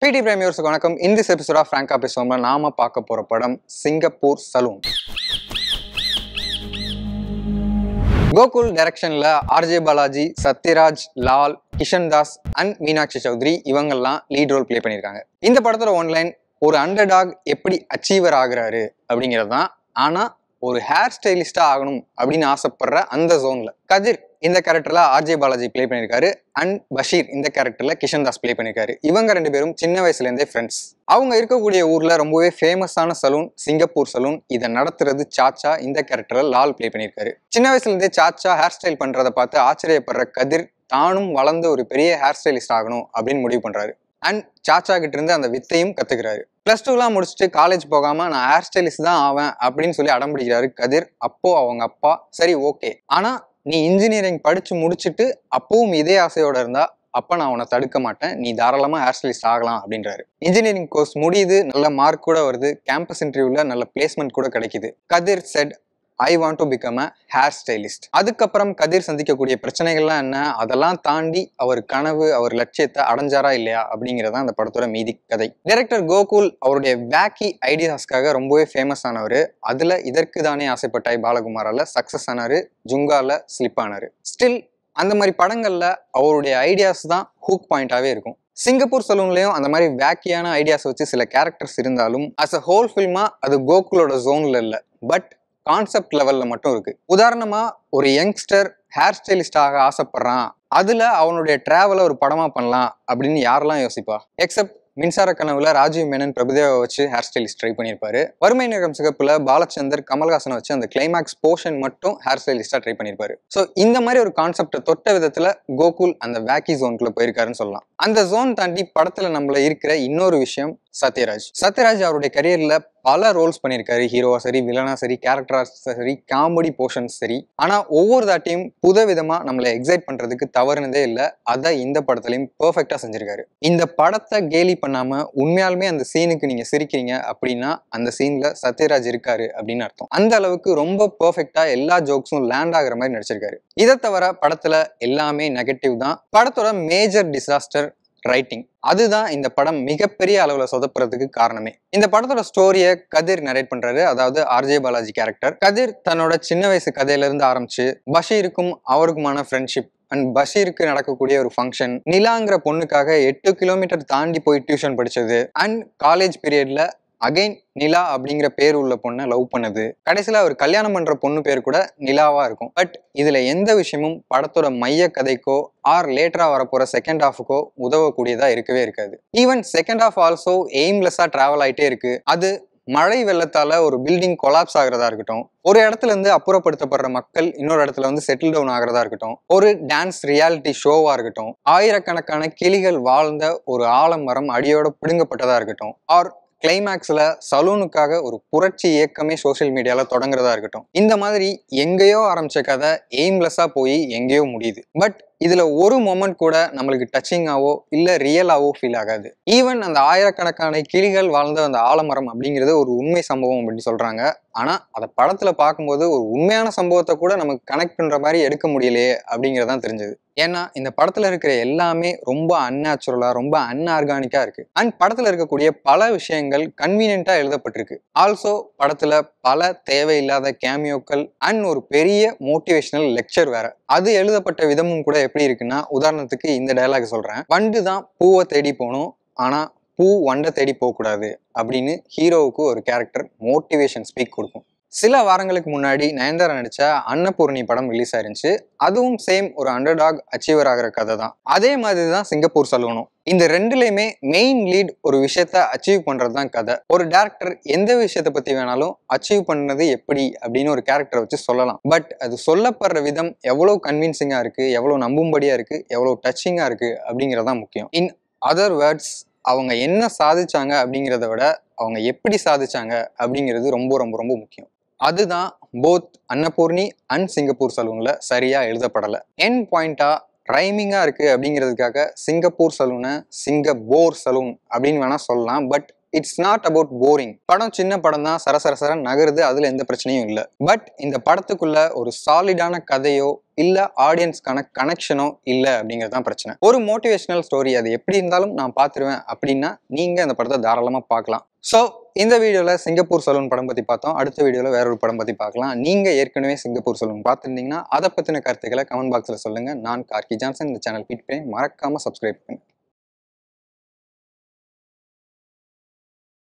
PT Premiers வணக்கம். In this episode of Frank பேசுவோம்ல நாம பார்க்க போற படம் சிங்கப்பூர் சலூன். கோகுல் டைரக்ஷன்ல RJ பாலாஜி, சத்யராஜ், லால், கிஷன் தாஸ் அண்ட் மீனாட்சி சௌத்ரி இவங்கெல்லாம் லீட் ரோல் பிளே பண்ணியிருக்காங்க. இந்த படத்தோட ஒன்லைன் ஒரு அண்டர்டாக் எப்படி அச்சீவர் ஆகுறாரு அப்படிங்கிறது தான். ஆனா ஒரு ஹேர் ஸ்டைலிஸ்டா ஆகணும் அப்படின்னு ஆசைப்படுற அந்த ஜோன்ல கதிர் இந்த கேரக்டர்ல RJ பாலாஜி பிளே பண்ணியிருக்காரு அண்ட் பஷீர் இந்த கேரக்டர்ல கிஷன் தாஸ் பிளே பண்ணியிருக்காரு. இவங்க ரெண்டு பேரும் சின்ன வயசுல இருந்தே ஃப்ரெண்ட்ஸ். அவங்க இருக்கக்கூடிய ஊர்ல ரொம்பவே ஃபேமஸான சலூன் சிங்கப்பூர் சலூன். இதை நடத்துறது சாச்சா இந்த கேரக்டர்ல லால் பிளே பண்ணியிருக்காரு. சின்ன வயசுல இருந்தே சாச்சா ஹேர் ஸ்டைல் பண்றதை பார்த்து ஆச்சரியப்படுற கதிர் தானும் வளர்ந்து ஒரு பெரிய ஹேர் ஸ்டைலிஸ்ட் ஆகணும் அப்படின்னு முடிவு பண்றாரு. அண்ட் சாச்சா கிட்ட இருந்து அந்த வித்தையும் கத்துக்கிறாரு. +2 முடிச்சுட்டு காலேஜ் போகாம நான் ஹேர் ஸ்டைலிஸ்ட் தான் ஆவேன் அப்படின்னு சொல்லி அடம்பிடிக்கிறாரு கதிர். அப்போ அவங்க அப்பா சரி ஓகே, ஆனா நீ இன்ஜினியரிங் படிச்சு முடிச்சுட்டு அப்பவும் இதே ஆசையோட இருந்தா அப்ப நான் உன்னை தடுக்க மாட்டேன், நீ தாராளமா ஹேர் ஸ்டைலிஸ்ட் ஆகலாம் அப்படின்றாரு. இன்ஜினியரிங் கோர்ஸ் முடியுது, நல்ல மார்க் கூட வருது, கேம்பஸ் இன்டர்வியூல நல்ல பிளேஸ்மெண்ட் கூட கிடைக்குது. Kathir said I want to become a hair stylist. அதுக்கப்புறம் கதிர் சந்திக்கக்கூடிய பிரச்சனைகள்லாம் என்ன, அதெல்லாம் தாண்டி அவர் கனவு அவர் லட்சியத்தை அடைஞ்சாரா இல்லையா அப்படிங்கிறதான் அந்த படத்தோட மீதி கதை. டைரக்டர் கோகுல் அவருடைய வேக்கி ஐடியாஸ்க்காக ரொம்பவே ஃபேமஸ் ஆனவர். அதுல இதற்கு தானே ஆசைப்பட்டாய் பாலகுமாரால சக்சஸ் ஆனாரு, ஜுங்கால ஸ்லிப் ஆனாரு. ஸ்டில் அந்த மாதிரி படங்கள்ல அவருடைய ஐடியாஸ் தான் ஹூக் பாயிண்டாவே இருக்கும். சிங்கப்பூர் சலூன்லயும் அந்த மாதிரி வேக்கியான ஐடியாஸ் வச்சு சில கேரக்டர்ஸ் இருந்தாலும் அஸ் அ ஹோல் ஃபில்மா அது கோகுலோட ஜோன்ல இல்லை, பட் கான்செப்ட் லெவல்ல மட்டும் இருக்கு. உதாரணமா ஒரு யங்ஸ்டர் ஹேர் ஸ்டைலிஸ்ட் ஆக ஆசைப்படுறான், அதுல அவனுடைய டிராவலை ஒரு படமா பண்ணலாம் அப்படின்னு யாரெல்லாம் யோசிப்பா? எக்ஸப்ட் மின்சார கனவுல ராஜீவ் மேனன் பிரபுதேவா வச்சு ஹேர் ஸ்டைலிஸ்ட் ட்ரை பண்ணியிருப்பாரு. வறுமை நிறம் சிகப்புல பாலச்சந்தர் கமல்ஹாசனை வச்சு அந்த கிளைமேக்ஸ் போர்ஷன் மட்டும் ஹேர் ஸ்டைலிஸ்டா ட்ரை பண்ணியிருப்பாரு. ஸோ இந்த மாதிரி ஒரு கான்செப்டை தொட்ட விதத்துல கோகுல் அந்த வேக்கி ஜோனுக்குள்ள போயிருக்காருன்னு சொல்லலாம். அந்த ஜோன் தாண்டி படத்துல நம்மள இருக்கிற இன்னொரு விஷயம் சத்யராஜ் அவருடைய கரியர்ல பல ரோல்ஸ் பண்ணியிருக்காரு. ஹீரோவா சரி, வில்லனா சரி, கேரக்டரா சரி, காமெடி போர்ஷன்ஸ் சரி. ஆனா ஒவ்வொரு தாட்டியும் புதுவிதமா நம்மளை எக்ஸைட் பண்றதுக்கு தவறுனதே இல்லை. அதை இந்த படத்துலயும் பெர்ஃபெக்டா செஞ்சிருக்காரு. இந்த படத்தை கேலி பண்ணாம உண்மையாலுமே அந்த சீனுக்கு நீங்க சிரிக்கிறீங்க அப்படின்னா அந்த சீன்ல சத்யராஜ் இருக்காரு அப்படின்னு அர்த்தம். அந்த அளவுக்கு ரொம்ப பெர்ஃபெக்டா எல்லா ஜோக்ஸும் லேண்ட் ஆகுற மாதிரி நடிச்சிருக்காரு. இதை தவிர படத்துல எல்லாமே நெகட்டிவ் தான். படத்தோட மேஜர் டிசாஸ்டர் ரைட்டிங். அதுதான் இந்த படம் மிகப்பெரிய அளவுல சொதப்புறதுக்கு காரணமே. இந்த படத்தோட ஸ்டோரியை கதிர் நரேட் பண்றாரு, அதாவது RJ பாலாஜி கேரக்டர். கதிர் தன்னோட சின்ன வயசு கதையில இருந்து ஆரம்பிச்சு பஷீருக்கும் அவருக்குமான ஃப்ரெண்ட்ஷிப் அண்ட் பஷீருக்கு நடக்கக்கூடிய ஒரு ஃபங்க்ஷன், நிலாங்கிற பொண்ணுக்காக 8 கிலோமீட்டர் தாண்டி போய் டியூஷன் படிச்சது, அண்ட் காலேஜ் பீரியட்ல அகைன் நிலா அப்படிங்கிற பேர் உள்ள பொண்ணை லவ் பண்ணது, கடைசியில அவர் கல்யாணம் பண்ற பொண்ணு பேர் கூட நிலாவா இருக்கும். பட் இதுல எந்த விஷயமும் படத்தோட மைய கதைக்கோ ஆர் லேட்டரா வரப்போற செகண்ட் ஹாஃபுக்கோ உதவக்கூடியதா இருக்கவே இருக்காது. ஈவன் செகண்ட் ஹாஃப் ஆல்சோ எய்ம்லெஸ்ஸா டிராவல் ஆயிட்டே இருக்கு. அது மழை வெள்ளத்தால ஒரு பில்டிங் கொலாப்ஸ் ஆகுறதா இருக்கட்டும், ஒரு இடத்துல இருந்து அப்புறப்படுத்தப்படுற மக்கள் இன்னொரு இடத்துல வந்து செட்டில் டவுன் ஆகுறதா இருக்கட்டும், ஒரு டான்ஸ் ரியாலிட்டி ஷோவா இருக்கட்டும், ஆயிரக்கணக்கான கிளிகள் வாழ்ந்த ஒரு ஆலமரம் அடியோட பிடுங்கப்பட்டதா இருக்கட்டும், ஆர் கிளைமேக்ஸ்ல சலூனுக்காக ஒரு புரட்சி இயக்கமே சோசியல் மீடியால தொடங்குறதா இருக்கட்டும், இந்த மாதிரி எங்கேயோ ஆரம்பிச்ச கதை எய்ம்லெஸ்ஸா போய் எங்கேயோ முடியுது. பட் இதுல ஒரு மொமெண்ட் கூட நம்மளுக்கு டச்சிங்காவோ இல்ல ரியலாவோ ஃபீல் ஆகாது. ஈவன் அந்த ஆயிரக்கணக்கான கிளிகள் வாழ்ந்த அந்த ஆலமரம் அப்படிங்கிறது ஒரு உண்மை சம்பவம் அப்படின்னு சொல்றாங்க. ஆனா அதை படத்துல பார்க்கும்போது ஒரு உண்மையான சம்பவத்தை கூட நமக்கு கனெக்ட் பண்ற மாதிரி எடுக்க முடியலையே அப்படிங்கறதான் தெரிஞ்சது. ஏன்னா இந்த படத்துல இருக்கிற எல்லாமே ரொம்ப அன்நேச்சுரலா ரொம்ப அன்ஆர்கானிக்கா இருக்கு. அண்ட் படத்துல இருக்கக்கூடிய பல விஷயங்கள் கன்வீனியன்ட்டா எழுதப்பட்டிருக்கு. ஆல்சோ படத்துல பல தேவையில்லாத கேமியோக்கள் அண்ட் ஒரு பெரிய மோட்டிவேஷனல் லெக்சர் வேற. அது எழுதப்பட்ட விதமும் கூட எப்படி இருக்குன்னா, உதாரணத்துக்கு இந்த டயலாக் சொல்றேன். வண்டு தான் பூவை தேடி போகணும், ஆனா பூ வண்டை தேடி போகக்கூடாது அப்படின்னு ஹீரோவுக்கு ஒரு கேரக்டர் மோட்டிவேஷன் ஸ்பீக் கொடுக்கும். சில வாரங்களுக்கு முன்னாடி நயன்தாரா நடிச்ச அன்னபூர்ணி படம் ரிலீஸ் ஆயிருந்துச்சு. அதுவும் சேம் ஒரு அண்டர்டாக் அச்சீவர் ஆகிற கதை தான். அதே மாதிரி தான் சிங்கப்பூர் சலூனும். இந்த ரெண்டுலையுமே மெயின் லீட் ஒரு விஷயத்த அச்சீவ் பண்றது தான் கதை. ஒரு டேரக்டர் எந்த விஷயத்தை பத்தி வேணாலும் அச்சீவ் பண்ணது எப்படி அப்படின்னு ஒரு கேரக்டரை வச்சு சொல்லலாம். பட் அது சொல்லப்படுற விதம் எவ்வளவு கன்வின்சிங்கா இருக்கு, எவ்வளவு நம்பும்படியா இருக்கு, எவ்வளவு டச்சிங்கா இருக்கு அப்படிங்கறதான் முக்கியம். இன் அதர் வேர்ட்ஸ், அவங்க என்ன சாதிச்சாங்க அப்படிங்கிறத விட அவங்க எப்படி சாதிச்சாங்க அப்படிங்கிறது ரொம்ப ரொம்ப ரொம்ப முக்கியம். அதுதான் போத் அன்னபூர்ணி அண்ட் சிங்கப்பூர் சலூன்ல சரியா எழுதப்படலை. என் பாயிண்டா ரைமிங்கா இருக்கு அப்படிங்கிறதுக்காக சிங்கப்பூர் சலூனை சிங்கப்பூர் சலூன் அப்படின்னு வேணா சொல்லலாம். But it's not about boring. படம் சின்ன படம் தான், சரசர நகருது, அதுல எந்த பிரச்சனையும் இல்லை. பட் இந்த படத்துக்குள்ள ஒரு சாலிடான கதையோ இல்ல ஆடியன்ஸ்க்கான கனெக்ஷனோ இல்ல அப்படிங்கிறது தான் பிரச்சனை. ஒரு மோட்டிவேஷனல் ஸ்டோரி அது எப்படி இருந்தாலும் நான் பார்த்துருவேன் அப்படின்னா நீங்க அந்த படத்தை தாராளமா பார்க்கலாம். ஸோ இந்த வீடியோல சிங்கப்பூர் சலூன் படம் பத்தி பார்த்தோம். அடுத்த வீடியோல வேற ஒரு படம் பத்தி பார்க்கலாம். நீங்க ஏற்கனவே சிங்கப்பூர் சலூன் பார்த்துருந்தீங்கன்னா அதை பத்தின கருத்துக்களை கமெண்ட் பாக்ஸ்ல சொல்லுங்க. நான் கார்கி ஜான்சன். இந்த சேனல் கிளிக் பண்ணி மறக்காம சப்ஸ்கிரைப் பண்ணுங்க.